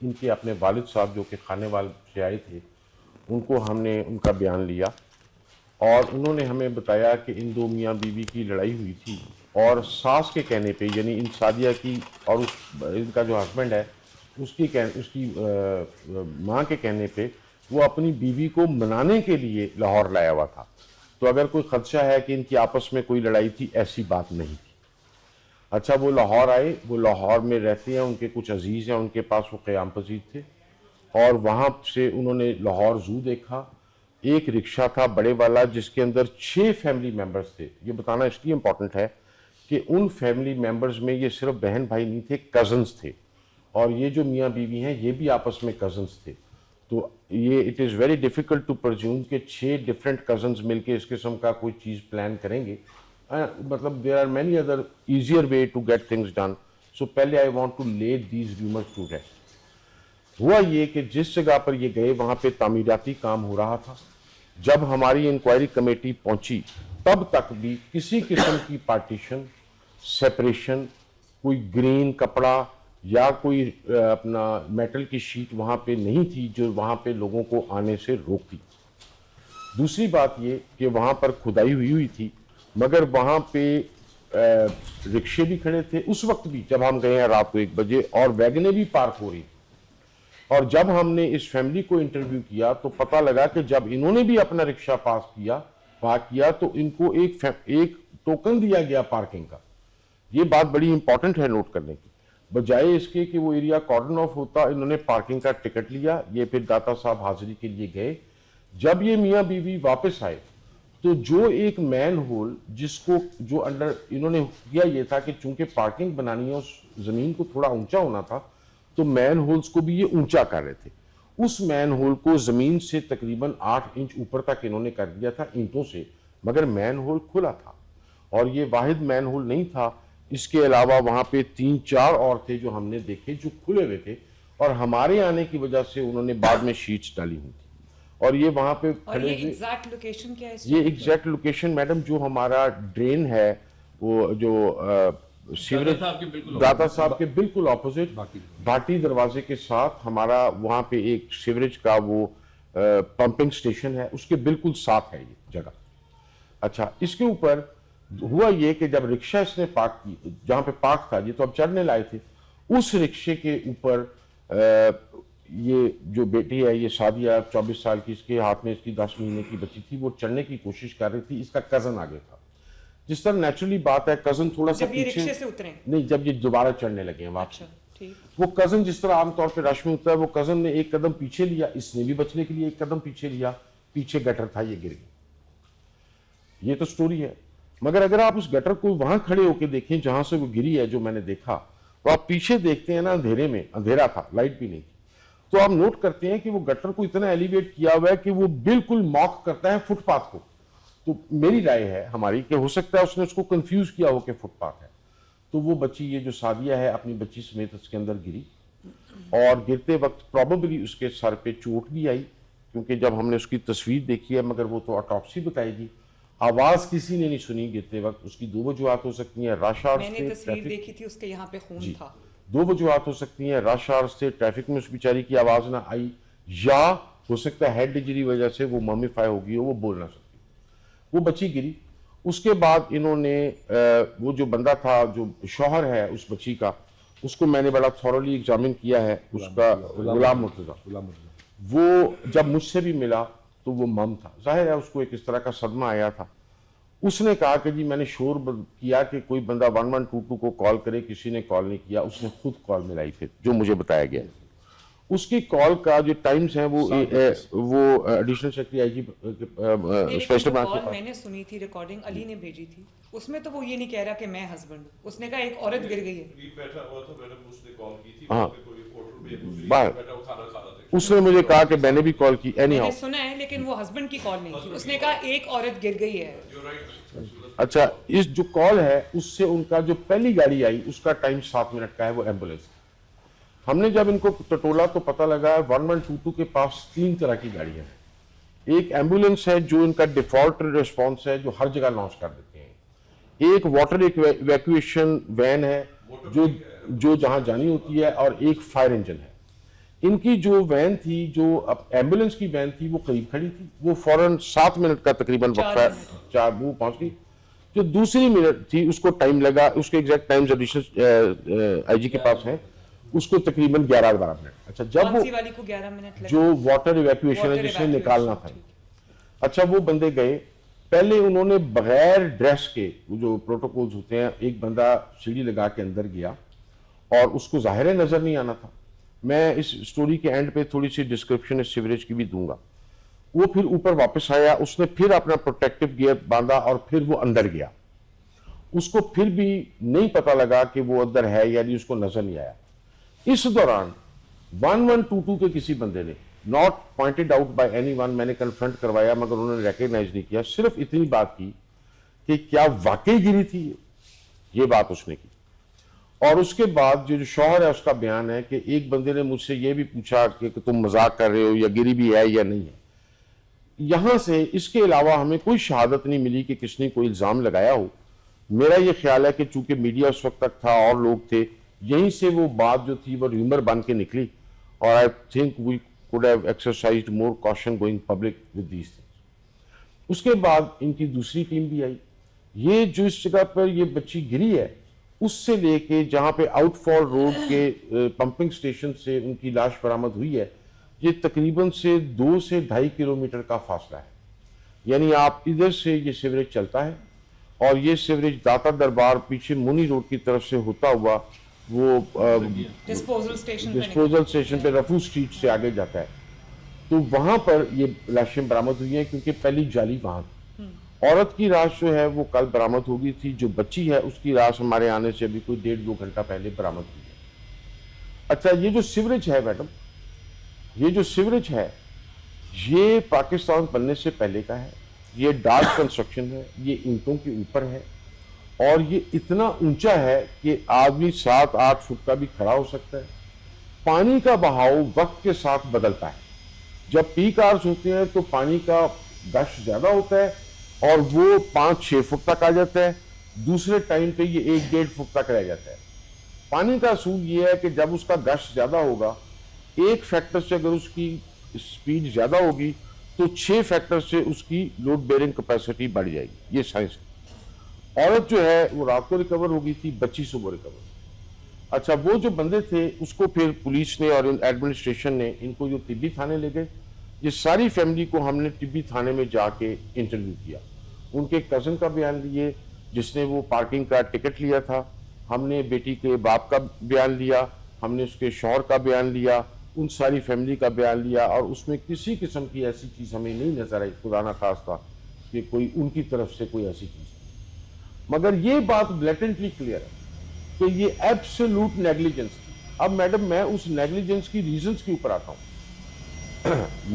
इनके अपने वालिद साहब जो कि खानेवाल से आए थे, उनको हमने उनका बयान लिया और उन्होंने हमें बताया कि इन दो मियाँ बीवी की लड़ाई हुई थी और सास के कहने पे, यानी इन सादिया की और उस इनका जो हस्बैंड है उसकी माँ के कहने पे वो अपनी बीवी को मनाने के लिए लाहौर लाया हुआ था। तो अगर कोई खदशा है कि इनकी आपस में कोई लड़ाई थी, ऐसी बात नहीं थी। अच्छा, वो लाहौर आए, वो लाहौर में रहते हैं, उनके कुछ अजीज़ हैं उनके पास, वो क़याम पजीर थे और वहाँ से उन्होंने लाहौर ज़ू देखा। एक रिक्शा था बड़े वाला जिसके अंदर 6 फैमिली मेंबर्स थे। ये बताना इसलिए इम्पॉर्टेंट है कि उन फैमिली मेंबर्स में ये सिर्फ बहन भाई नहीं थे, कज़न्स थे और ये जो मियाँ बीवी हैं ये भी आपस में कज़न्स थे। तो ये it is very difficult to presume कि 6 डिफरेंट कज़न्स मिलके इस किस्म का कोई चीज़ प्लान करेंगे। मतलब there are many other easier way to get things done. So पहले I want to lay these rumours to rest. हुआ ये कि जिस जगह पर ये गए वहाँ पे तामीराती काम हो रहा था। जब हमारी इंक्वायरी कमेटी पहुंची तब तक भी किसी किस्म की पार्टीशन, सेपरेशन, कोई ग्रीन कपड़ा या कोई अपना मेटल की शीट वहाँ पे नहीं थी जो वहाँ पे लोगों को आने से रोकती। दूसरी बात ये कि वहाँ पर खुदाई हुई थी, मगर वहाँ पे रिक्शे भी खड़े थे उस वक्त भी जब हम गए हैं रात को 1 बजे, और वैगनें भी पार्क हो रही। और जब हमने इस फैमिली को इंटरव्यू किया तो पता लगा कि जब इन्होंने भी अपना रिक्शा पार्क किया तो इनको एक टोकन दिया गया पार्किंग का। ये बात बड़ी इंपॉर्टेंट है नोट करने की। बजाय इसके कि वो एरिया कॉर्डन ऑफ होता, इन्होंने पार्किंग का टिकट लिया। ये फिर दाता साहब हाजिरी के लिए गए। जब ये मियाँ बीवी वापस आए तो जो एक मैन होल जिसको जो अंडर इन्होंने किया ये था कि चूंकि पार्किंग बनानी है उस जमीन को थोड़ा ऊंचा होना था, तो मैन होल्स को भी ये ऊंचा कर रहे थे। उस मैन होल को जमीन से तकरीबन 8 इंच ऊपर तक इन्होंने कर दिया था ईंटों से, मगर मैन होल खुला था और ये वाहिद मैन होल नहीं था। इसके अलावा वहां पे 3-4 और थे जो हमने देखे जो खुले हुए थे और हमारे आने की वजह से उन्होंने बाद में शीट्स डाली हुई थी। और ये वहां पे और ये एग्जैक्ट लोकेशन क्या है? ये एग्जैक्ट लोकेशन मैडम जो हमारा ड्रेन है, वो जो सीवरेज दाता साहब के बिल्कुल ऑपोजिट भाटी दरवाजे के साथ हमारा वहां पे एक सीवरेज का वो पंपिंग स्टेशन है, उसके बिल्कुल साथ है ये जगह। अच्छा, इसके ऊपर हुआ ये कि जब रिक्शा इसने पार्क की, जहां पे पार्क था, ये तो अब चढ़ने लाए थे, उस रिक्शे के ऊपर ये जो बेटी है, ये सादिया 24 साल की, इसके हाथ में इसकी 10 महीने की बच्ची थी, वो चढ़ने की कोशिश कर रही थी। इसका कजन आगे था। जिस तरह नेचुरली बात है, कजन थोड़ा सा पीछे, रिक्शे से उतरे नहीं, जब ये दोबारा चढ़ने लगे हैं वापस। अच्छा, वो कजन जिस तरह आमतौर पर रश में उतरा है, वो कजन ने एक कदम पीछे लिया, इसने भी बचने के लिए एक कदम पीछे लिया, पीछे गटर था, ये गिर गई। ये तो स्टोरी है। मगर अगर आप उस गटर को वहां खड़े होकर देखें जहां से वो गिरी है, जो मैंने देखा, तो आप पीछे देखते हैं ना, अंधेरे में, अंधेरा था, लाइट भी नहीं थी, तो आप नोट करते हैं कि वो गटर को इतना एलिवेट किया हुआ है कि वो बिल्कुल मॉक करता है फुटपाथ को। तो मेरी राय है हमारी कि हो सकता है उसने उसको कंफ्यूज किया हो कि फुटपाथ है। तो वो बच्ची, ये जो सादिया है, अपनी बच्ची समेत उसके अंदर गिरी और गिरते वक्त प्रॉबेबली उसके सर पे चोट भी आई, क्योंकि जब हमने उसकी तस्वीर देखी है, मगर वो तो ऑटोप्सी बताएगी, आवाज किसी ने नहीं सुनी गिरते वक्त। उसकी 2 वजूहत हो सकती हैं, रश आवर्स मैंने तस्वीर देखी थी, उसके यहाँ पे खून था। 2 वजूहत हो सकती हैं, रश आवर्स से ट्रैफिक में उस बेचारी की आवाज ना आई, या हो सकता है हेड इंजरी वजह से वो ममीफाई हो गई हो, वो बोल ना सकती। वो बच्ची गिरी। उसके बाद इन्होंने वो जो बंदा था, जो शौहर है उस बच्ची का, उसको मैंने बड़ा थॉरली एग्जामिन किया है, उसका गुलाम मुर्तजा। वो जब मुझसे भी मिला तो वो मम था, जाहिर है उसको एक इस तरह का सदमा आया था। उसने कहा कि जी मैंने शोर किया कि कोई बंदा 1122 को कॉल करे, किसी ने कॉल नहीं किया, उसने खुद कॉल मिलाई, फिर जो मुझे बताया गया। उसकी कॉल का जो टाइम्स हैं वो additional secretary IG special branch call मैंने सुनी थी, रिकॉर्डिंग अली ने भेजी थी, उसमें तो वो ये नहीं कह रहा कि मैं हस्बैंड हूँ, उसने कहा एक औरत गिर गई है। हाँ, उसने मुझे कहा कि मैंने भी कॉल की, मैंने सुना है, लेकिन वो हस्बैंड की कॉल नहीं थी, उसने कहा एक औरत गिर गई है। अच्छा, इस जो कॉल है उससे उनका जो पहली गाड़ी आई उसका टाइम 7 मिनट का है, वो एम्बुलेंस। हमने जब इनको टटोला तो पता लगा 1122 के पास 3 तरह की गाड़ियां हैं। एक एम्बुलेंस है जो इनका डिफॉल्ट रिस्पॉन्स है, जो हर जगह लॉन्च कर देते हैं। एक वाटर इवैक्यूएशन वैन है जो जहां जानी होती है, और एक फायर इंजन है। इनकी जो वैन थी, जो एम्बुलेंस की वैन थी, वो करीब खड़ी थी, वो फौरन 7 मिनट का तकरीबन वक्फा, 4 वो पहुंच गई। जो दूसरी मिनट थी उसको टाइम लगा, उसके एग्जैक्ट टाइम्स एडिशनल आईजी के पास है, उसको तकरीबन 11-12 मिनट। अच्छा, जब वो वाली को 11 मिनट लगे, जो वाटर इवैक्यूएशन है जिसने निकालना था, अच्छा वो बंदे गए, पहले उन्होंने बगैर ड्रेस के, जो प्रोटोकॉल्स होते हैं, एक बंदा सीढ़ी लगा के अंदर गया और उसको जाहिर है नजर नहीं आना था। मैं इस स्टोरी के एंड पे थोड़ी सी डिस्क्रिप्शन इस सीवरेज की भी दूंगा। वो फिर ऊपर वापस आया, उसने फिर अपना प्रोटेक्टिव गियर बांधा और फिर वो अंदर गया। उसको फिर भी नहीं पता लगा कि वो अंदर है, यानी उसको नजर नहीं आया। इस दौरान 1122 के किसी बंदे ने, not pointed out by anyone, मैंने कन्फ्रंट करवाया मगर उन्होंने रिकॉग्नाइज नहीं किया, सिर्फ इतनी बात की कि क्या वाकई गिरी थी, ये बात उसने की। और उसके बाद जो शौहर है उसका बयान है कि एक बंदे ने मुझसे ये भी पूछा कि तुम मजाक कर रहे हो या गिरी भी है या नहीं है। यहां से इसके अलावा हमें कोई शहादत नहीं मिली कि किसने कोई इल्जाम लगाया हो। मेरा ये ख्याल है कि चूंकि मीडिया उस वक्त तक था और लोग थे, यहीं से वो बात जो थी वो र्यूमर बन के निकली। और I think we could have exercised more caution going public with these things. उसके बाद इनकी दूसरी टीम भी आई। ये जो इस जगह पर ये बच्ची गिरी है, उससे लेके जहां पे आउटफॉल रोड के पंपिंग स्टेशन से उनकी लाश बरामद हुई है, ये तकरीबन से 2 से 2.5 किलोमीटर का फासला है। यानी आप इधर से ये सीवरेज चलता है और ये सीवरेज दाता दरबार पीछे मुनी रोड की तरफ से होता हुआ वो डिस्पोजल स्टेशन पे रफू स्ट्रीट से आगे जाता है। तो वहां पर ये लाशें बरामद हुई हैं क्योंकि पहली जाली वहां थी। औरत की लाश जो है वो कल बरामद हो गई थी, जो बच्ची है उसकी लाश हमारे आने से अभी कोई 1.5-2 घंटा पहले बरामद हुई है। अच्छा, ये जो सीवरेज है मैडम, ये जो सीवरेज है ये पाकिस्तान बनने से पहले का है। ये डार्क कंस्ट्रक्शन है, ये ईंटों के ऊपर है और ये इतना ऊंचा है कि आदमी 7-8 फुट का भी खड़ा हो सकता है। पानी का बहाव वक्त के साथ बदलता है। जब पीक आवर्स होते हैं तो पानी का गश ज्यादा होता है और वो 5-6 फुट तक आ जाता है। दूसरे टाइम पे ये 1-1.5 फुट तक रह जाता है। पानी का असूल ये है कि जब उसका गश ज्यादा होगा, एक फैक्टर से अगर उसकी स्पीड ज्यादा होगी तो 6 फैक्टर से उसकी लोड बेयरिंग कैपेसिटी बढ़ जाएगी। ये साइंस है। औरत जो है वो रात को रिकवर हो गई थी, बच्ची सुबह रिकवर। अच्छा, वो जो बंदे थे उसको फिर पुलिस ने और एडमिनिस्ट्रेशन ने इनको जो तिब्बी थाने ले गए। ये सारी फैमिली को हमने तिब्बी थाने में जाके इंटरव्यू किया। उनके कजन का बयान लिए जिसने वो पार्किंग का टिकट लिया था, हमने बेटी के बाप का बयान लिया, हमने उसके शौहर का बयान लिया, उन सारी फैमिली का बयान लिया और उसमें किसी किस्म की ऐसी चीज़ हमें नहीं नजर आई, खुदा ना खास्ता कि कोई उनकी तरफ से कोई ऐसी चीज़। मगर ये बात ब्लैटेंटली क्लियर है कि ये एब्सोल्यूट नेग्लिजेंस थी। अब मैडम मैं उस नेग्लिजेंस की रीजंस के ऊपर आता हूँ।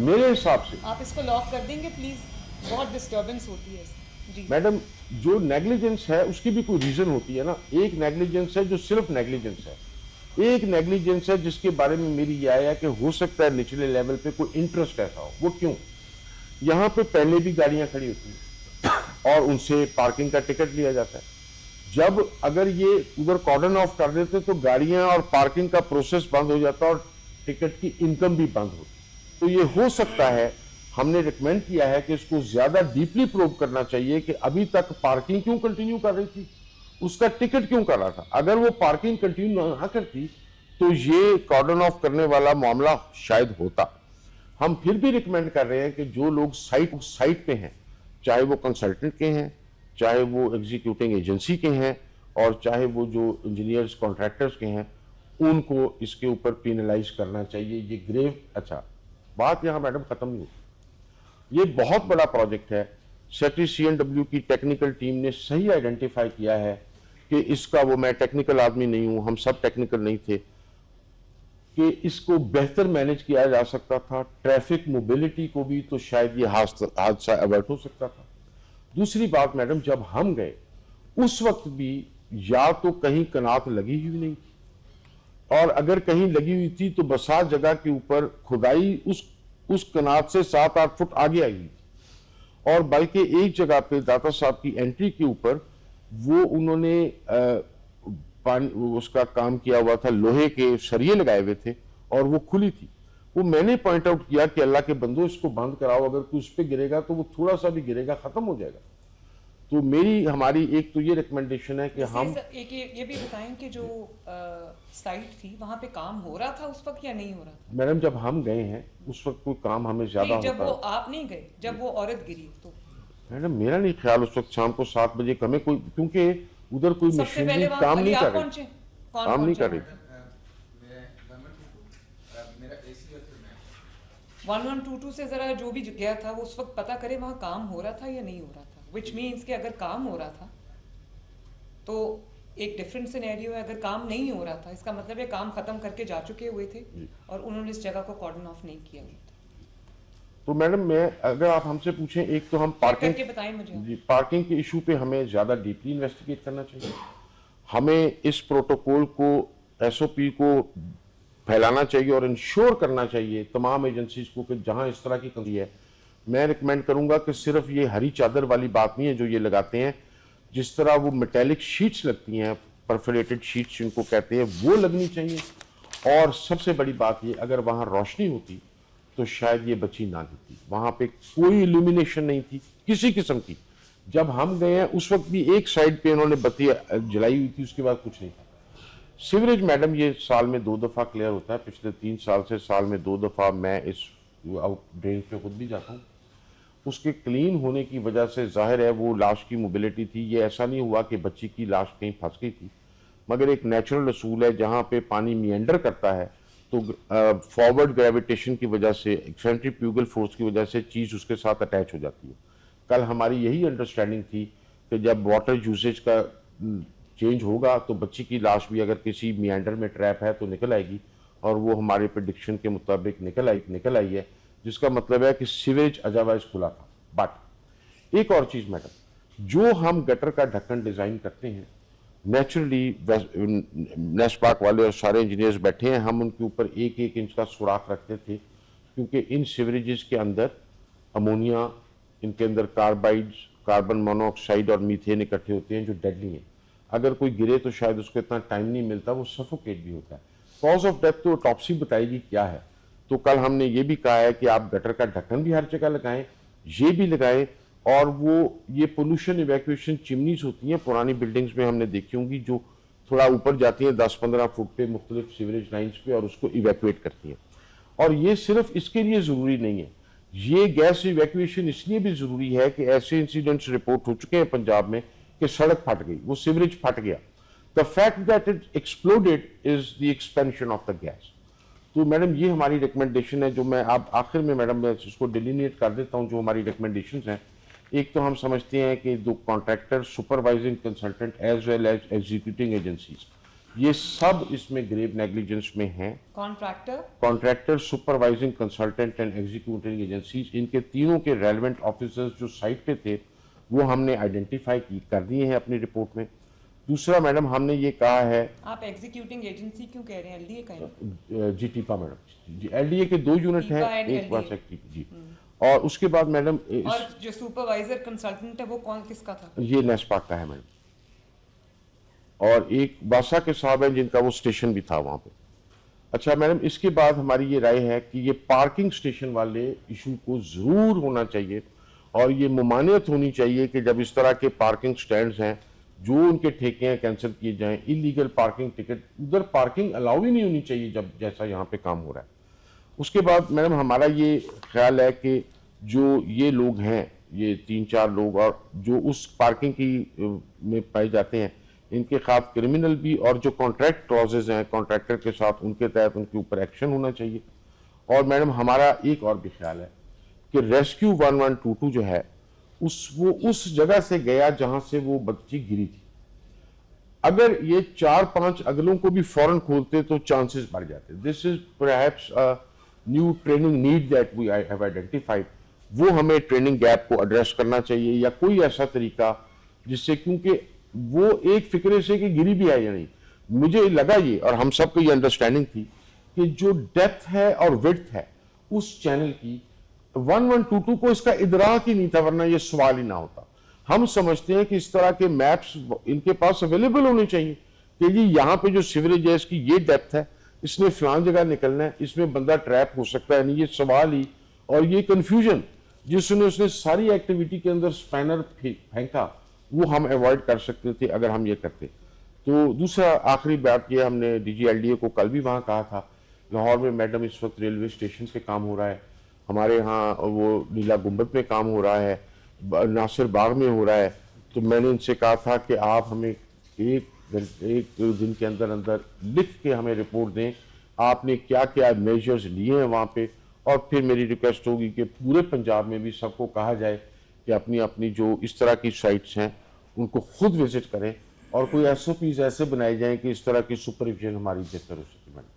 मेरे हिसाब से आप इसको लॉक कर देंगे प्लीज, बहुत डिस्टर्बेंस होती है जी। मैडम, जो नेग्लिजेंस है उसकी भी कोई रीजन होती है ना। एक नेग्लिजेंस है जो सिर्फ नेग्लिजेंस है, एक नेग्लिजेंस है जिसके बारे में मेरी यह आया कि हो सकता है निचले लेवल पे कोई इंटरेस्ट ऐसा हो। वो क्यों? यहाँ पे पहले भी गाड़ियां खड़ी होती हैं और उनसे पार्किंग का टिकट लिया जाता है। जब अगर ये उधर कॉर्डन ऑफ कर देते तो गाड़ियां और पार्किंग का प्रोसेस बंद हो जाता और टिकट की इनकम भी बंद होती। तो ये हो सकता है, हमने रिकमेंड किया है कि इसको ज्यादा डीपली प्रोब करना चाहिए कि अभी तक पार्किंग क्यों कंटिन्यू कर रही थी, उसका टिकट क्यों कर रहा था। अगर वो पार्किंग कंटिन्यू ना करती तो ये कॉर्डन ऑफ करने वाला मामला शायद होता। हम फिर भी रिकमेंड कर रहे हैं कि जो लोग साइट पे हैं, चाहे वो कंसल्टेंट के हैं, चाहे वो एग्जीक्यूटिंग एजेंसी के हैं और चाहे वो जो इंजीनियर्स कॉन्ट्रैक्टर्स के हैं, उनको इसके ऊपर पेनलाइज करना चाहिए। ये ग्रेव, अच्छा बात यहाँ मैडम खत्म नहीं होती। ये बहुत बड़ा प्रोजेक्ट है। सेक्रेटरी CNW की टेक्निकल टीम ने सही आइडेंटिफाई किया है कि इसका, वो मैं टेक्निकल आदमी नहीं हूं, हम सब टेक्निकल नहीं थे, कि इसको बेहतर मैनेज किया जा सकता था। ट्रैफिक मोबिलिटी को भी तो शायद ये हादसा अवॉइड हो सकता था। दूसरी बात मैडम, जब हम गए उस वक्त भी या तो कहीं कनात लगी हुई नहीं थी और अगर कहीं लगी हुई थी तो बसात जगह के ऊपर खुदाई उस कनात से 7-8 फुट आगे आई थी। और बल्कि एक जगह पे दाता साहब की एंट्री के ऊपर वो उन्होंने पानी उसका काम किया हुआ था, लोहे के सरिये लगाए हुए थे और वो खुली थी। वो मैंने पॉइंट आउट किया कि अल्लाह के बंदो इसको बंद कराओ, अगर कोई उस पर गिरेगा तो वो थोड़ा सा भी गिरेगा खत्म हो जाएगा। तो हमारी एक तो ये रिकमेंडेशन है कि हम एक ये भी बताएं कि जो साइट थी वहां पे काम हो रहा था उस वक्त या नहीं हो रहा था? मैडम जब हम गए हैं उस वक्त कोई काम हमें ज्यादा नहीं, जब होता वो आप नहीं गए, जब वो औरत गिरी तो मैडम मेरा नहीं ख्याल उस वक्त शाम को 7 बजे हमें कोई, क्योंकि उधर कोई सबसे मशीनरी पहले वहां काम नहीं आप कर रही, पहुंचे? कौन काम नहीं पहुंचा? कर रही थी। 1122 से जरा जो भी गया था वो उस वक्त पता करे वहां काम हो रहा था या नहीं हो रहा था, विच मीन्स कि अगर काम हो रहा था तो एक डिफरेंट सिनेरियो है, अगर काम नहीं हो रहा था इसका मतलब है काम खत्म करके जा चुके हुए थे और उन्होंने इस जगह को कॉर्डन ऑफ नहीं किया हुआ था। तो मैडम मैं अगर आप हमसे पूछें, एक तो हम पार्किंग करके बताएं मुझे। जी, पार्किंग के इशू पे हमें ज्यादा डीपली इन्वेस्टिगेट करना चाहिए। हमें इस प्रोटोकॉल को, एसओपी को फैलाना चाहिए और इंश्योर करना चाहिए तमाम एजेंसीज को कि जहां इस तरह की कमी है, मैं रिकमेंड करूंगा कि सिर्फ ये हरी चादर वाली बात नहीं है जो ये लगाते हैं, जिस तरह वो मेटेलिक शीट्स लगती हैं, परफोरेटेड शीट्स जिनको कहते हैं, वो लगनी चाहिए। और सबसे बड़ी बात ये, अगर वहां रोशनी होती तो शायद ये बच्ची ना गिरती। वहां पे कोई इल्यूमिनेशन नहीं थी किसी किस्म की। जब हम गए हैं उस वक्त भी एक साइड पे उन्होंने बत्ती जलाई हुई थी, उसके बाद कुछ नहीं था। सीवरेज मैडम ये साल में 2 दफा क्लियर होता है, पिछले 3 साल से साल में 2 दफा मैं इस आउट ड्रेन पे खुद भी जाता हूँ। उसके क्लीन होने की वजह से जाहिर है वो लाश की मोबिलिटी थी, ये ऐसा नहीं हुआ कि बच्ची की लाश कहीं फंस गई थी, मगर एक नेचुरल असूल है जहाँ पे पानी मियंडर करता है तो फॉरवर्ड ग्रेविटेशन की वजह से, सेंट्रीफ्यूगल फोर्स की वजह से चीज़ उसके साथ अटैच हो जाती है। कल हमारी यही अंडरस्टैंडिंग थी कि जब वाटर यूसेज का चेंज होगा तो बच्ची की लाश भी अगर किसी मियंडर में ट्रैप है तो निकल आएगी, और वो हमारे प्रेडिक्शन के मुताबिक निकल आई है, जिसका मतलब है कि सीवेज अजावाइज खुला था। बट एक और चीज़ मैडम, जो हम गटर का ढक्कन डिज़ाइन करते हैं, नेचुरली नेस्पाक वाले और सारे इंजीनियर्स बैठे हैं, हम उनके ऊपर 1-1 इंच का सुराख रखते थे, क्योंकि इन सीवरेजेस के अंदर अमोनिया, इनके अंदर कार्बाइड्स, कार्बन मोनोऑक्साइड और मीथेन इकट्ठे होते हैं जो डेडली हैं। अगर कोई गिरे तो शायद उसको इतना टाइम नहीं मिलता, वो सफोकेट भी होता है। कॉज ऑफ डेथ तो ऑटोप्सी बताएगी क्या है। तो कल हमने ये भी कहा है कि आप गटर का ढक्कन भी हर जगह लगाएं, ये भी लगाएं, और वो ये पोल्यूशन इवैक्यूएशन चिमनीज होती हैं पुरानी बिल्डिंग्स में हमने देखी होंगी, जो थोड़ा ऊपर जाती हैं 10-15 फुट पे मुख्तलिफ सीवरेज लाइन्स पे और उसको इवैक्यूएट करती हैं। और ये सिर्फ इसके लिए ज़रूरी नहीं है, ये गैस इवैक्यूएशन इसलिए भी ज़रूरी है कि ऐसे इंसिडेंट्स रिपोर्ट हो चुके हैं पंजाब में कि सड़क फट गई, वो सीवरेज फट गया। The fact that it exploded is the expansion of the gas. तो मैडम ये हमारी रिकमेंडेशन है, जो मैं आप आखिर में मैडम मैं इसको डिलीनिएट कर देता हूँ जो हमारी रिकमेंडेशन हैं। एक तो हम समझते हैं कि दो contractor, supervising consultant as well as executing agencies, ये सब इसमें ग्रेव नेग्लिजेंस में हैं। Contractor, supervising consultant and executing agencies, इनके तीनों के रेलेवेंट ऑफिसर्स जो साइट पे थे वो हमने आइडेंटिफाई कर दिए हैं अपनी रिपोर्ट में। दूसरा मैडम हमने ये कहा है, आप एग्जीक्यूटिंग एजेंसी क्यों कह रहे हैं, एलडीए का जी टीपा मैडम जी, एलडीए के 2 यूनिट हैं, एक बार जी। और उसके बाद मैडम और जो सुपरवाइजर कंसल्टेंट है वो कौन किसका था? ये नेस्पाक का है मैडम, और एक वासा के साहब हैं जिनका वो स्टेशन भी था वहां पे। अच्छा मैडम, इसके बाद हमारी ये राय है कि ये पार्किंग स्टेशन वाले इशू को जरूर होना चाहिए, और ये मुमानियत होनी चाहिए कि जब इस तरह के पार्किंग स्टैंड्स हैं जो उनके ठेके हैं कैंसिल किए जाएं। इलीगल पार्किंग टिकट, उधर पार्किंग अलाउ ही नहीं होनी चाहिए जब जैसा यहाँ पे काम हो रहा है। उसके बाद मैडम हमारा ये ख्याल है कि जो ये लोग हैं, ये 3-4 लोग और जो उस पार्किंग की में पाए जाते हैं, इनके खिलाफ क्रिमिनल भी और जो कॉन्ट्रैक्ट क्लॉजेज हैं कॉन्ट्रैक्टर के साथ, उनके तहत उनके ऊपर एक्शन होना चाहिए। और मैडम हमारा एक और भी ख्याल है कि रेस्क्यू 1122 जो है वो उस जगह से गया जहां से वो बच्ची गिरी थी। अगर ये 4-5 अगलों को भी फौरन खोलते तो चांसेस बढ़ जाते। This is perhaps a new training need that we have identified. वो हमें ट्रेनिंग गैप को एड्रेस करना चाहिए, या कोई ऐसा तरीका जिससे, क्योंकि वो एक फिक्रे से कि गिरी भी है या नहीं, मुझे लगा ये और हम सबको ये अंडरस्टैंडिंग थी कि जो डेप्थ है और विड्थ है उस चैनल की 1122 को इसका इदराक ही नहीं था, वरना ये सवाल ही ना होता। हम समझते हैं कि इस तरह के मैप्स इनके पास अवेलेबल होने चाहिए कि जी यहाँ पे जो सीवरेज है इसकी ये डेप्थ है, इसने फलां जगह निकलना है, इसमें बंदा ट्रैप हो सकता है नहीं, ये सवाल ही और ये कंफ्यूजन जिसने उसने सारी एक्टिविटी के अंदर स्पैनर फेंका, वो हम अवॉइड कर सकते थे अगर हम ये करते। तो दूसरा आखिरी बात ये, हमने DGLDA को कल भी वहाँ कहा था, लाहौर में मैडम इस वक्त रेलवे स्टेशन पे काम हो रहा है, हमारे यहाँ वो नीला गुम्बद में काम हो रहा है, नासिर बाग में हो रहा है। तो मैंने इनसे कहा था कि आप हमें एक दिन के अंदर अंदर लिख के हमें रिपोर्ट दें, आपने क्या क्या मेजर्स लिए हैं वहाँ पे। और फिर मेरी रिक्वेस्ट होगी कि पूरे पंजाब में भी सबको कहा जाए कि अपनी अपनी जो इस तरह की साइट्स हैं उनको खुद विजिट करें और कोई SOPs ऐसे बनाए जाएं कि इस तरह की सुपरविजन हमारी बेहतर हो सके। Madam,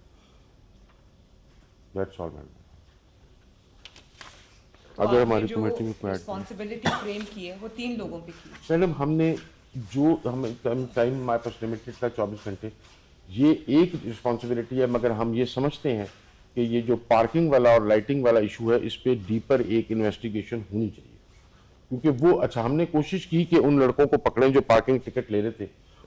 that's all madam. अगर हमारी कमेटी में कोई रिस्पॉन्सिबिलिटी फ्रेम की है वो 3 लोगों पे की है। मैडम, हमने जो टाइम हमारे पास लिमिटेड था 24 घंटे, ये एक रिस्पॉन्सिबिलिटी है, मगर हम ये समझते हैं कि ये जो पार्किंग वाला और लाइटिंग वाला इशू है इस पर डीपर एक इन्वेस्टिगेशन होनी चाहिए। क्योंकि वो अच्छा, हमने कोशिश की कि उन लड़कों को पकड़ें जो पार्किंग टिकट ले रहे थे,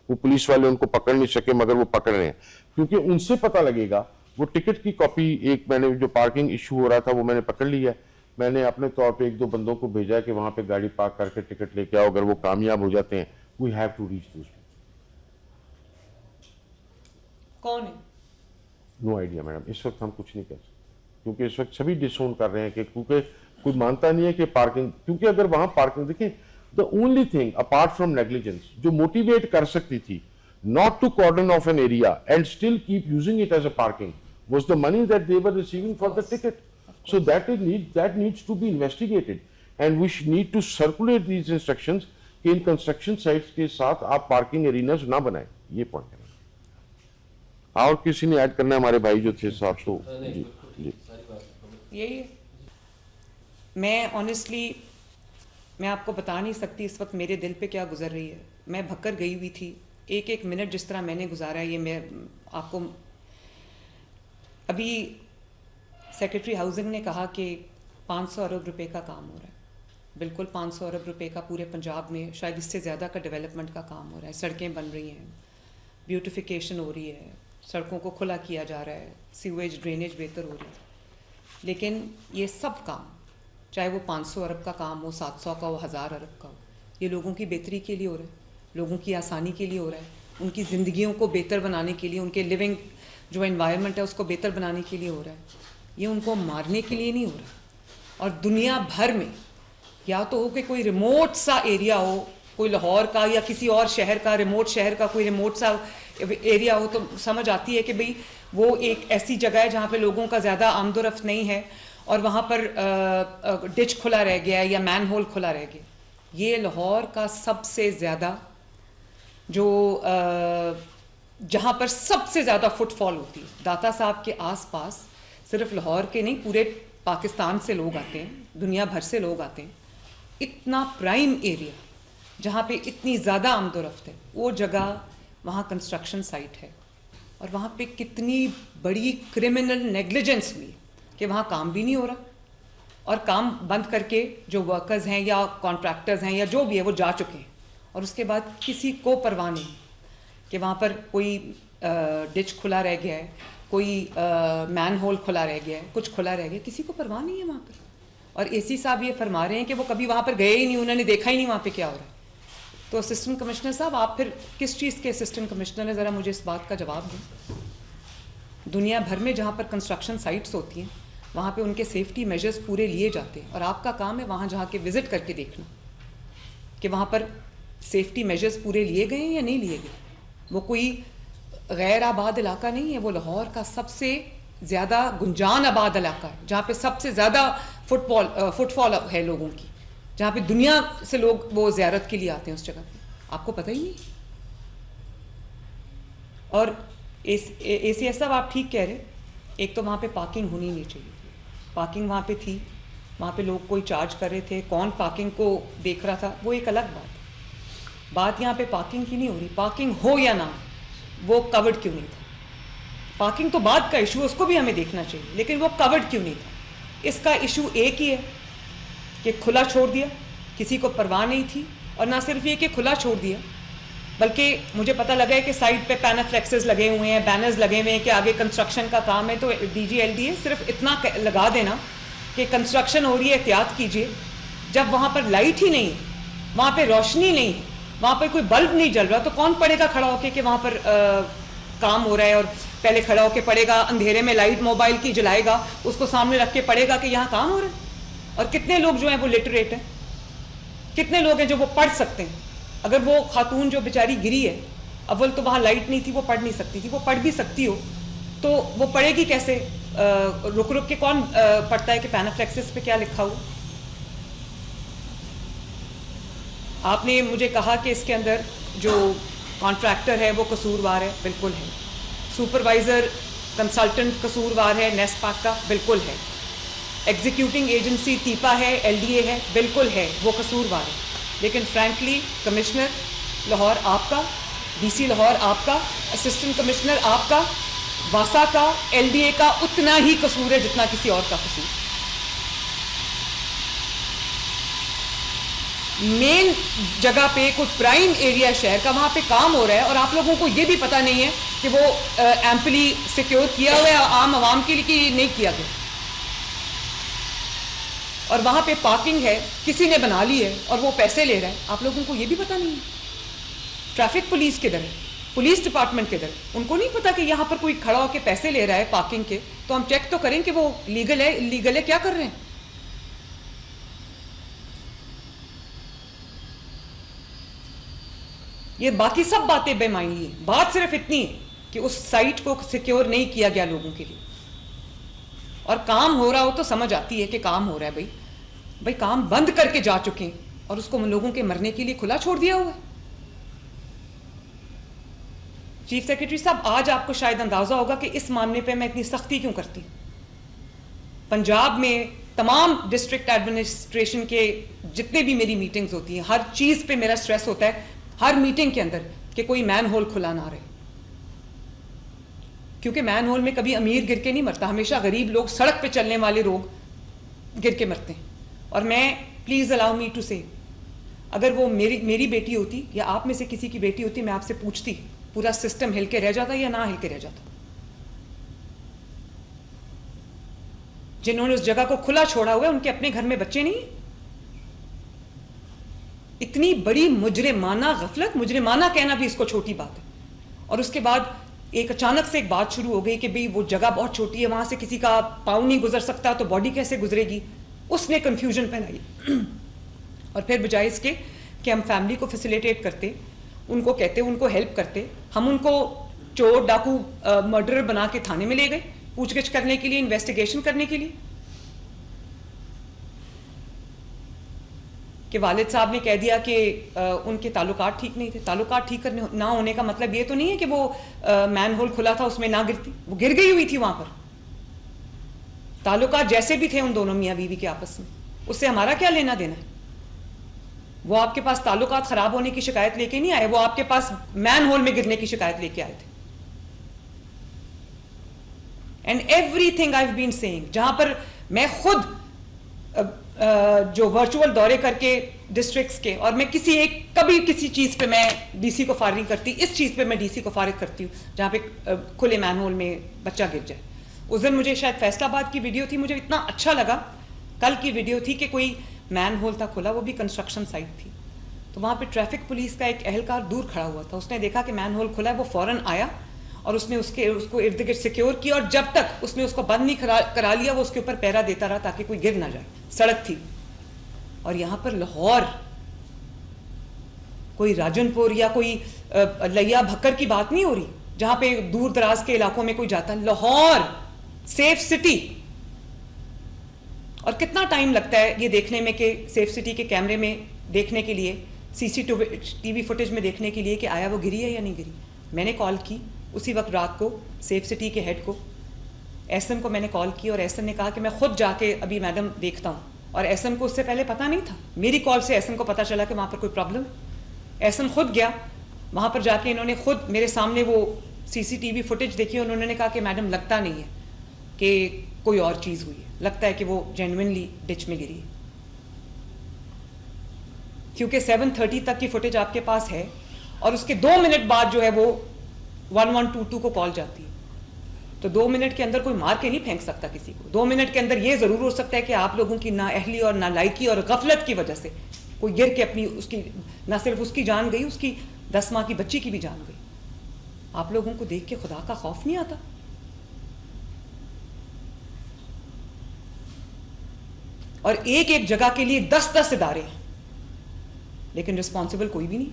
वो पुलिस वाले उनको पकड़ नहीं सके, मगर वो पकड़ रहे हैं क्योंकि उनसे पता लगेगा। वो टिकट की कॉपी, एक मैंने जो पार्किंग इशू हो रहा था वो मैंने पकड़ लिया है, मैंने अपने तौर पे 1-2 बंदों को भेजा है कि वहां पे गाड़ी पार्क करके टिकट लेके आओ। अगर वो कामयाब हो जाते हैं, वी हैव टू रीच दोस। कौन है? नो आइडिया मैडम, इस वक्त हम कुछ नहीं कर सकते क्योंकि इस वक्त सभी डिसोन कर रहे हैं कि क्योंकि कोई मानता नहीं है कि पार्किंग, क्योंकि अगर वहां पार्किंग, देखिए the only thing apart from negligence जो मोटिवेट कर सकती थी not to cordon off an area and still keep using it as a parking was the money that they were receiving for the ticket. So that needs to be investigated and we need to circulate these instructions कि in construction sites के साथ आप parking एरिनास ना बनाएं। ये point है। और किसी ने ऐड करना है? हमारे भाई जो थे साहब, तो जी जी यही है। मैं ऑनेस्टली मैं आपको बता नहीं सकती इस वक्त मेरे दिल पे क्या गुजर रही है। मैं भक्कर गई हुई थी, एक एक मिनट जिस तरह मैंने गुजारा है, ये मैं आपको, अभी सेक्रेटरी हाउसिंग ने कहा कि 500 अरब रुपए का काम हो रहा है। बिल्कुल 500 अरब रुपए का पूरे पंजाब में, शायद इससे ज़्यादा का डेवलपमेंट का काम हो रहा है। सड़कें बन रही हैं, ब्यूटिफिकेशन हो रही है, सड़कों को खुला किया जा रहा है, सीवेज ड्रेनेज बेहतर हो रही है। लेकिन ये सब काम, चाहे वो 500 अरब का काम हो, 700 का हो, 1000 अरब का हो, ये लोगों की बेहतरी के लिए हो रहा है, लोगों की आसानी के लिए हो रहा है, उनकी ज़िंदगियों को बेहतर बनाने के लिए, उनके लिविंग जो एनवायरनमेंट है उसको बेहतर बनाने के लिए हो रहा है। ये उनको मारने के लिए नहीं हो रहा। और दुनिया भर में या तो हो कि कोई रिमोट सा एरिया हो, कोई लाहौर का या किसी और शहर का, रिमोट शहर का कोई रिमोट सा एरिया हो, तो समझ आती है कि भाई वो एक ऐसी जगह है जहाँ पे लोगों का ज़्यादा आमदोरफ्त नहीं है और वहाँ पर डिच खुला रह गया है या मैन होल खुला रह गया। ये लाहौर का सबसे ज़्यादा जो जहाँ पर सबसे ज़्यादा फुटफॉल होती है, दाता साहब के आसपास सिर्फ लाहौर के नहीं, पूरे पाकिस्तान से लोग आते हैं, दुनिया भर से लोग आते हैं। इतना प्राइम एरिया जहाँ पे इतनी ज़्यादा आमदोरफ्त है, वो जगह वहाँ कंस्ट्रक्शन साइट है और वहाँ पे कितनी बड़ी क्रिमिनल नेग्लिजेंस हुई कि वहाँ काम भी नहीं हो रहा और काम बंद करके जो वर्कर्स हैं या कॉन्ट्रैक्टर्स हैं या जो भी है वो जा चुके हैं और उसके बाद किसी को परवाह नहीं कि वहाँ पर कोई डिच खुला रह गया है, कोई मैन होल खुला रह गया है, कुछ खुला रह गया, किसी को परवाह नहीं है वहाँ पर। और AC साहब ये फरमा रहे हैं कि वो कभी वहाँ पर गए ही नहीं, उन्होंने देखा ही नहीं वहाँ पे क्या हो रहा है। तो असिस्टेंट कमिश्नर साहब, आप फिर किस चीज़ के असिस्टेंट कमिश्नर हैं, ज़रा मुझे इस बात का जवाब दें। दुनिया भर में जहाँ पर कंस्ट्रक्शन साइट्स होती हैं वहाँ पे उनके सेफ्टी मेजर्स पूरे लिए जाते हैं और आपका काम है वहाँ जहाँ के विज़िट करके देखना कि वहाँ पर सेफ्टी मेजर्स पूरे लिए गए हैं या नहीं लिए गए। वो कोई गैर आबाद इलाका नहीं है, वो लाहौर का सबसे ज़्यादा गुंजान आबाद इलाका है जहाँ पे सबसे ज़्यादा फुटफॉल है लोगों की, जहाँ पे दुनिया से लोग वो ज़ियारत के लिए आते हैं उस जगह पे। आपको पता ही नहीं। और ACS साहब आप ठीक कह रहे, एक तो वहाँ पे पार्किंग होनी नहीं चाहिए। पार्किंग वहाँ पे थी, वहाँ पे लोग कोई चार्ज कर रहे थे, कौन पार्किंग को देख रहा था वो एक अलग बात यहाँ पे पार्किंग की नहीं हो रही। पार्किंग हो या ना, वो कवर्ड क्यों नहीं था? पार्किंग तो बाद का इशू है, उसको भी हमें देखना चाहिए, लेकिन वो कवर्ड क्यों नहीं था? इसका इशू एक ही है कि खुला छोड़ दिया, किसी को परवाह नहीं थी। और ना सिर्फ ये कि खुला छोड़ दिया, बल्कि मुझे पता लगा है कि साइड पे पैनाफ्लेक्सेस लगे हुए हैं, बैनर्स लगे हुए हैं कि आगे कंस्ट्रक्शन का काम है। तो DGLDA सिर्फ इतना लगा देना कि कंस्ट्रक्शन हो रही है, एहतियात कीजिए। जब वहाँ पर लाइट ही नहीं है, वहाँ पे रोशनी नहीं है, वहाँ पर कोई बल्ब नहीं जल रहा, तो कौन पढ़ेगा खड़ा होके कि वहाँ पर काम हो रहा है? और पहले खड़ा होके पढ़ेगा, अंधेरे में लाइट मोबाइल की जलाएगा, उसको सामने रख के पढ़ेगा कि यहाँ काम हो रहा है। और कितने लोग जो हैं वो लिटरेट हैं, कितने लोग हैं जो वो पढ़ सकते हैं। अगर वो खातून जो बेचारी गिरी है, अव्वल तो वहाँ लाइट नहीं थी, वो पढ़ नहीं सकती थी, वो पढ़ भी सकती हो तो वो पढ़ेगी कैसे? रुक रुक के कौन पढ़ता है कि पैनाफ्लेक्सिस पे क्या लिखा हो? आपने मुझे कहा कि इसके अंदर जो कॉन्ट्रैक्टर है वो कसूरवार है, बिल्कुल है। सुपरवाइज़र कंसल्टेंट कसूरवार है, नेस्पाक का, बिल्कुल है। एग्जीक्यूटिंग एजेंसी TIPA है, LDA है, बिल्कुल है, वो कसूरवार है। लेकिन फ्रैंकली कमिश्नर लाहौर आपका, DC लाहौर आपका, असिस्टेंट कमिश्नर आपका, वासा का, LDA का उतना ही कसूर है जितना किसी और का कसूर। मेन जगह पे कोई प्राइम एरिया शहर का, वहाँ पे काम हो रहा है और आप लोगों को ये भी पता नहीं है कि वो एम्पली सिक्योर किया हुआ है आम आवाम के लिए कि नहीं किया गया। और वहाँ पे पार्किंग है, किसी ने बना ली है और वो पैसे ले रहा है, आप लोगों को ये भी पता नहीं है। ट्रैफिक पुलिस किधर है? पुलिस डिपार्टमेंट किधर है? उनको नहीं पता कि यहाँ पर कोई खड़ा होकर पैसे ले रहा है पार्किंग के, तो हम चेक तो करें कि वो लीगल है, इलीगल है, क्या कर रहे हैं। ये बाकी सब बातें बेमायनी है। बात सिर्फ इतनी है कि उस साइट को सिक्योर नहीं किया गया लोगों के लिए, और काम हो रहा हो तो समझ आती है कि काम हो रहा है। भाई काम बंद करके जा चुके हैं और उसको लोगों के मरने के लिए खुला छोड़ दिया हुआ है। चीफ सेक्रेटरी साहब, आज आपको शायद अंदाजा होगा कि इस मामले पे मैं इतनी सख्ती क्यों करती। पंजाब में तमाम डिस्ट्रिक्ट एडमिनिस्ट्रेशन के जितने भी मेरी मीटिंग्स होती हैं, हर चीज पे मेरा स्ट्रेस होता है हर मीटिंग के अंदर कि कोई मैन होल खुला ना रहे, क्योंकि मैन होल में कभी अमीर गिर के नहीं मरता, हमेशा गरीब लोग, सड़क पे चलने वाले लोग गिर के मरते हैं। और मैं, प्लीज अलाउ मी टू से, अगर वो मेरी बेटी होती या आप में से किसी की बेटी होती, मैं आपसे पूछती पूरा सिस्टम हिल के रह जाता या ना हिल के रह जाता। जिन्होंने उस जगह को खुला छोड़ा हुआ है उनके अपने घर में बच्चे नहीं। इतनी बड़ी मुजरिमाना गफलत, मुजरिमाना कहना भी इसको छोटी बात है। और उसके बाद एक अचानक से एक बात शुरू हो गई कि भाई वो जगह बहुत छोटी है, वहां से किसी का पाँव नहीं गुजर सकता, तो बॉडी कैसे गुजरेगी। उसने कंफ्यूजन फैलाई। और फिर बजाय इसके कि हम फैमिली को फैसिलिटेट करते, उनको कहते, उनको हेल्प करते, हम उनको चोर डाकू मर्डरर बना के थाने में ले गए पूछगिछ करने के लिए, इन्वेस्टिगेशन करने के लिए। कि वालिद साहब ने कह दिया कि उनके ताल्लुकात ठीक नहीं थे। ताल्लुकात ठीक करने ना होने का मतलब ये तो नहीं है कि वो मैन होल खुला था उसमें ना गिरती, वो गिर गई हुई थी वहां पर। ताल्लुकात जैसे भी थे उन दोनों मियाँ बीवी के आपस में, उससे हमारा क्या लेना देना है। वो आपके पास ताल्लुकात खराब होने की शिकायत लेके नहीं आए, वो आपके पास मैन होल में गिरने की शिकायत लेके आए थे। And everything I have been saying, जहां पर मैं खुद जो वर्चुअल दौरे करके डिस्ट्रिक्ट्स के, और मैं कभी किसी चीज पे मैं DC को फारिग करती, इस चीज पे मैं DC को फारिग करती हूँ जहां पे खुले मैन होल में बच्चा गिर जाए। उस दिन मुझे शायद फैसलाबाद की वीडियो थी, मुझे इतना अच्छा लगा, कल की वीडियो थी कि कोई मैन होल था खुला, वो भी कंस्ट्रक्शन साइट थी। तो वहां पे ट्रैफिक पुलिस का एक एहलकार दूर खड़ा हुआ था, उसने देखा कि मैन होल खुला है, वो फौरन आया और उसने उसको इर्द गिर्द सिक्योर किया, और जब तक उसने उसको बंद नहीं करा लिया वो उसके ऊपर पहरा देता रहा ताकि कोई गिर ना जाए। सड़क थी। और यहां पर लाहौर कोई राजनपुर या कोई लिया भक्कर की बात नहीं हो रही जहां पे दूर दराज के इलाकों में कोई जाता है। Lahore safe city. और कितना टाइम लगता है ये देखने में कि सेफ सिटी के कैमरे में देखने के लिए, CCTV फुटेज में देखने के लिए कि आया वो गिरी है या नहीं गिरी। मैंने कॉल की उसी वक्त रात को सेफ सिटी के हेड को, एसएम को मैंने कॉल की, और एसएम ने कहा कि मैं खुद जाके अभी मैडम देखता हूँ। और एसएम को उससे पहले पता नहीं था, मेरी कॉल से एसएम को पता चला कि वहाँ पर कोई प्रॉब्लम है। एसएम खुद गया वहाँ पर, जाके इन्होंने खुद मेरे सामने वो CCTV फुटेज देखी और उन्होंने कहा कि मैडम लगता नहीं है कि कोई और चीज़ हुई है, लगता है कि वो जेन्युइनली डिच में गिरी है। क्योंकि 7:30 तक की फुटेज आपके पास है और उसके 2 मिनट बाद जो है वो 1122 को कॉल जाती है। तो 2 मिनट के अंदर कोई मार के नहीं फेंक सकता किसी को। 2 मिनट के अंदर ये जरूर हो सकता है कि आप लोगों की नाअहली और नालायकी और गफलत की वजह से कोई गिर के अपनी उसकी ना सिर्फ उसकी जान गई, उसकी 10 माह की बच्ची की भी जान गई। आप लोगों को देख के खुदा का खौफ नहीं आता? और एक एक जगह के लिए 10-10 इदारे हैं, लेकिन रिस्पॉन्सिबल कोई भी नहीं।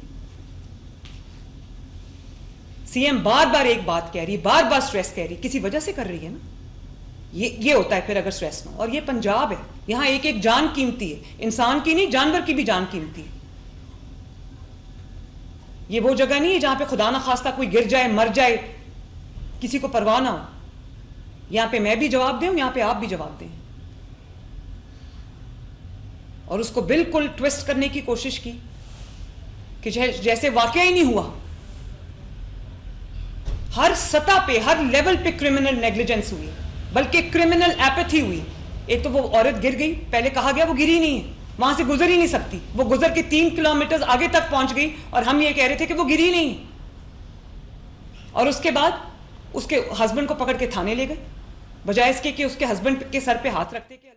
सीएम बार बार एक बात कह रही है, बार बार स्ट्रेस कह रही है, किसी वजह से कर रही है ना। ये होता है फिर अगर स्ट्रेस ना हो। और ये पंजाब है, यहां एक एक जान कीमती है, इंसान की नहीं जानवर की भी जान कीमती है। ये वो जगह नहीं है जहां पे खुदा ना खास्ता कोई गिर जाए, मर जाए, किसी को परवाह ना हो। यहां पे मैं भी जवाब दूं, यहां पे आप भी जवाब दें। और उसको बिल्कुल ट्विस्ट करने की कोशिश की कि जैसे वाकया ही नहीं हुआ। हर सतह पे, हर लेवल पे क्रिमिनल नेग्लिजेंस हुई, बल्कि क्रिमिनल एपैथी हुई। एक तो वो औरत गिर गई, पहले कहा गया वो गिरी नहीं है, वहां से गुजर ही नहीं सकती, वो गुजर के 3 किलोमीटर आगे तक पहुंच गई और हम ये कह रहे थे कि वो गिरी नहीं है। और उसके बाद उसके हस्बैंड को पकड़ के थाने ले गए, बजाय इसके कि उसके हस्बैंड के सर पे हाथ रखते कि